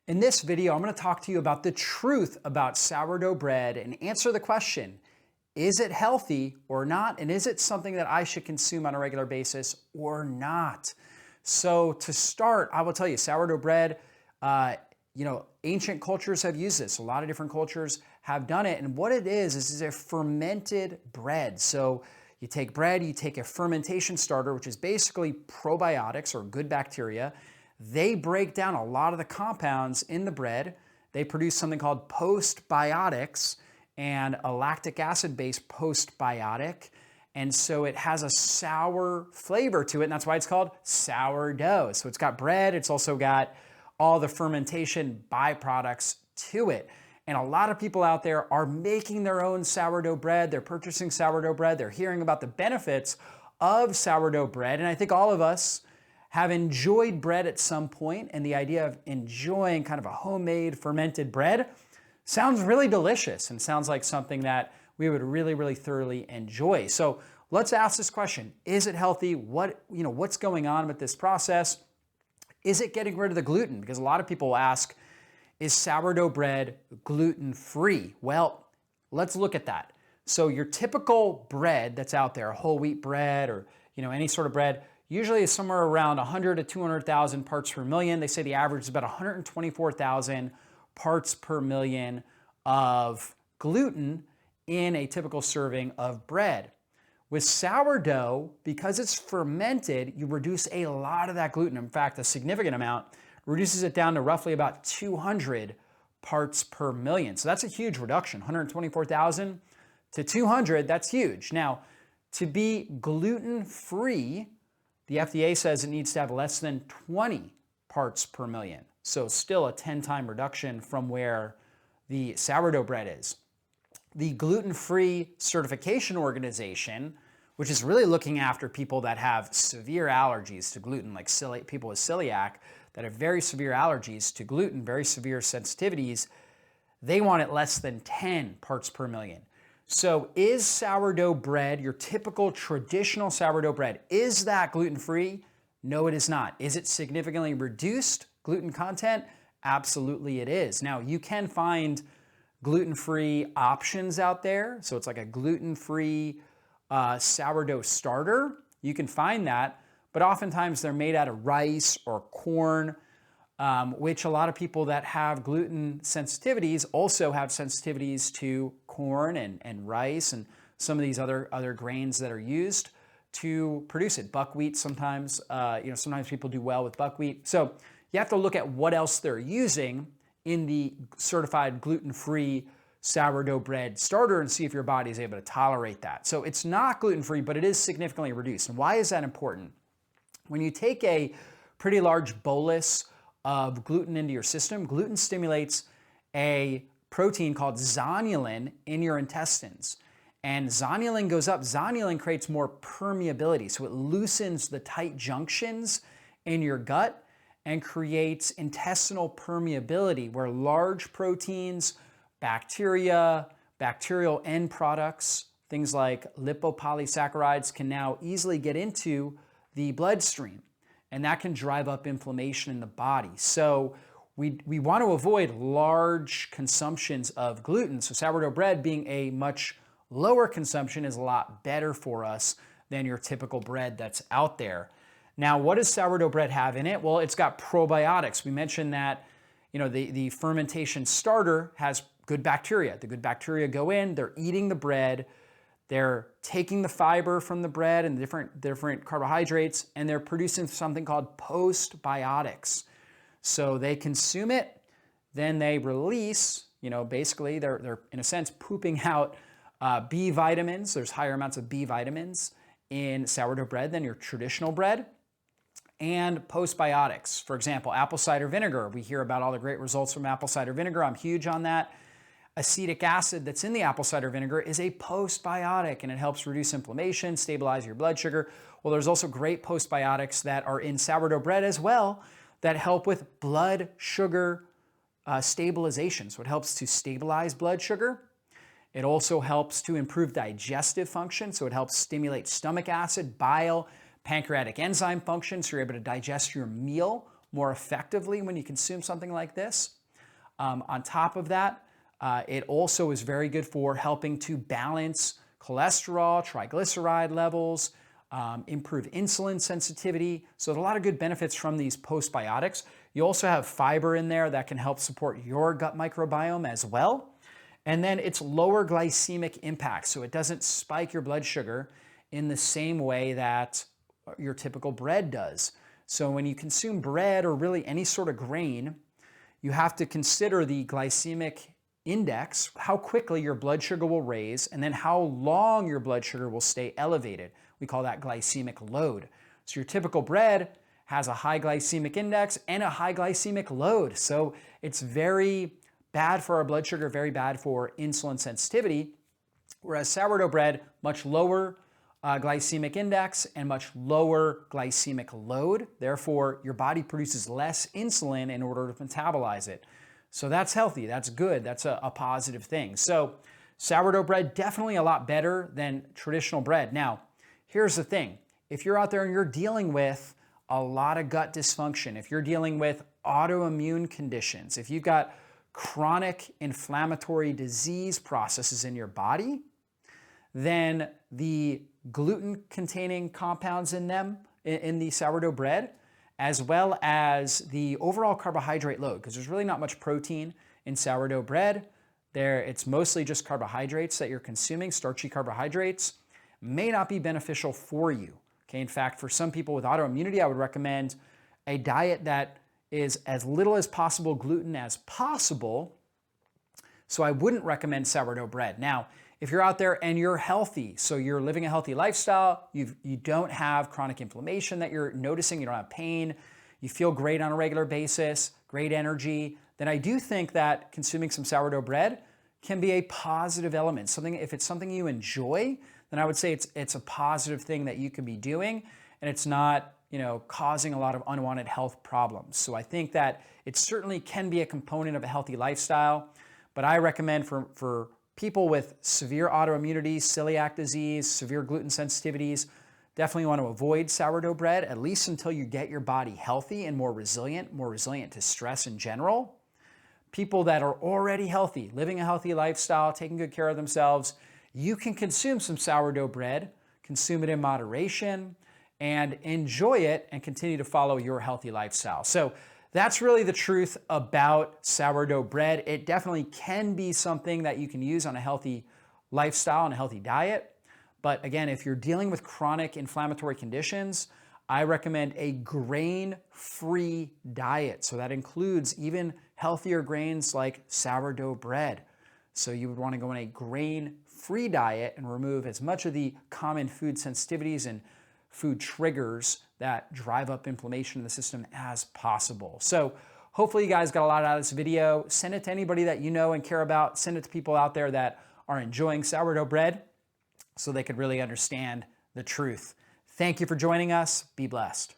In this video, I'm going to talk to you about the truth about sourdough bread and answer the question, is it healthy or not? And is it something that I should consume on a regular basis or not? So to start, I will tell you, sourdough bread, ancient cultures have used this. A lot of different cultures have done it. And what it is a fermented bread. So you take bread, you take a fermentation starter, which is basically probiotics or good bacteria. They break down a lot of the compounds in the bread. They produce something called postbiotics and a lactic acid-based postbiotic. And so it has a sour flavor to it, and that's why it's called sourdough. So it's got bread, it's also got all the fermentation byproducts to it. And a lot of people out there are making their own sourdough bread. They're purchasing sourdough bread. They're hearing about the benefits of sourdough bread. And I think all of us have enjoyed bread at some point, and the idea of enjoying kind of a homemade fermented bread sounds really delicious and sounds like something that we would really thoroughly enjoy. So let's ask this question. Is it healthy? What's going on with this process? Is it getting rid of the gluten? Because a lot of people ask, is sourdough bread gluten-free? Well, let's look at that. So your typical bread that's out there, whole wheat bread or any sort of bread, usually is somewhere around 100 to 200,000 parts per million. They say the average is about 124,000 parts per million of gluten in a typical serving of bread. With sourdough, because it's fermented, you reduce a lot of that gluten. In fact, a significant amount, reduces it down to roughly about 200 parts per million. So that's a huge reduction, 124,000 to 200, that's huge. Now, to be gluten-free, the FDA says it needs to have less than 20 parts per million. So still a 10-time reduction from where the sourdough bread is. The Gluten-Free Certification Organization, which is really looking after people that have severe allergies to gluten, like people with celiac that have very severe allergies to gluten, very severe sensitivities, they want it less than 10 parts per million. So is sourdough bread, your typical traditional sourdough bread, is that gluten-free? No, it is not. Is it significantly reduced gluten content? Absolutely it is. Now, you can find gluten-free options out there. So it's like a gluten-free sourdough starter. You can find that, but oftentimes they're made out of rice or corn, which a lot of people that have gluten sensitivities also have sensitivities to corn and rice and some of these other grains that are used to produce it. Buckwheat sometimes, sometimes people do well with buckwheat. So you have to look at what else they're using in the certified gluten-free sourdough bread starter and see if your body is able to tolerate that. So it's not gluten-free, but it is significantly reduced. And why is that important? When you take a pretty large bolus of gluten into your system, gluten stimulates a protein called zonulin in your intestines. And zonulin goes up. Zonulin creates more permeability. So it loosens the tight junctions in your gut and creates intestinal permeability where large proteins, bacteria, bacterial end products, things like lipopolysaccharides can now easily get into the bloodstream. And that can drive up inflammation in the body. So we want to avoid large consumptions of gluten. So sourdough bread being a much lower consumption is a lot better for us than your typical bread that's out there. Now, what does sourdough bread have in it? Well, it's got probiotics. We mentioned that the fermentation starter has good bacteria. The good bacteria go in, they're eating the bread, they're taking the fiber from the bread and different carbohydrates, and they're producing something called postbiotics. So they consume it, then they release, basically they're in a sense pooping out B vitamins. There's higher amounts of B vitamins in sourdough bread than your traditional bread. And postbiotics. For example, apple cider vinegar. We hear about all the great results from apple cider vinegar. I'm huge on that. Acetic acid that's in the apple cider vinegar is a postbiotic and it helps reduce inflammation, stabilize your blood sugar. Well, there's also great postbiotics that are in sourdough bread as well that help with blood sugar stabilization. So it helps to stabilize blood sugar. It also helps to improve digestive function. So it helps stimulate stomach acid, bile, pancreatic enzyme function, so you're able to digest your meal more effectively when you consume something like this. On top of that, it also is very good for helping to balance cholesterol, triglyceride levels, improve insulin sensitivity. So there's a lot of good benefits from these postbiotics. You also have fiber in there that can help support your gut microbiome as well. And then it's lower glycemic impact, so it doesn't spike your blood sugar in the same way that your typical bread does. So when you consume bread or really any sort of grain, you have to consider the glycemic index, how quickly your blood sugar will raise, and then how long your blood sugar will stay elevated. We call that glycemic load. So your typical bread has a high glycemic index and a high glycemic load. So it's very bad for our blood sugar, very bad for insulin sensitivity. Whereas sourdough bread, much lower glycemic index and much lower glycemic load. Therefore, your body produces less insulin in order to metabolize it. So that's healthy, that's good, that's a positive thing. So sourdough bread, definitely a lot better than traditional bread. Now, here's the thing. If you're out there and you're dealing with a lot of gut dysfunction, if you're dealing with autoimmune conditions, if you've got chronic inflammatory disease processes in your body, then the gluten-containing compounds in them, in the sourdough bread, as well as the overall carbohydrate load, because there's really not much protein in sourdough bread. It's mostly just carbohydrates that you're consuming, starchy carbohydrates, may not be beneficial for you. Okay, in fact, for some people with autoimmunity, I would recommend a diet that is as little as possible gluten as possible. So I wouldn't recommend sourdough bread. Now, if you're out there and you're healthy, so you're living a healthy lifestyle, you don't have chronic inflammation that you're noticing, you don't have pain, you feel great on a regular basis, great energy, then I do think that consuming some sourdough bread can be a positive element. If it's something you enjoy, then I would say it's a positive thing that you can be doing, and it's not, causing a lot of unwanted health problems. So I think that it certainly can be a component of a healthy lifestyle, but I recommend for people with severe autoimmunity, celiac disease, severe gluten sensitivities, definitely want to avoid sourdough bread, at least until you get your body healthy and more resilient to stress in general. People that are already healthy, living a healthy lifestyle, taking good care of themselves, you can consume some sourdough bread, consume it in moderation, and enjoy it and continue to follow your healthy lifestyle. So that's really the truth about sourdough bread. It definitely can be something that you can use on a healthy lifestyle and a healthy diet. But again, if you're dealing with chronic inflammatory conditions, I recommend a grain-free diet. So that includes even healthier grains like sourdough bread. So you would want to go on a grain-free diet and remove as much of the common food sensitivities and food triggers that drive up inflammation in the system as possible. So hopefully you guys got a lot out of this video. Send it to anybody that you know and care about. Send it to people out there that are enjoying sourdough bread so they could really understand the truth. Thank you for joining us. Be blessed.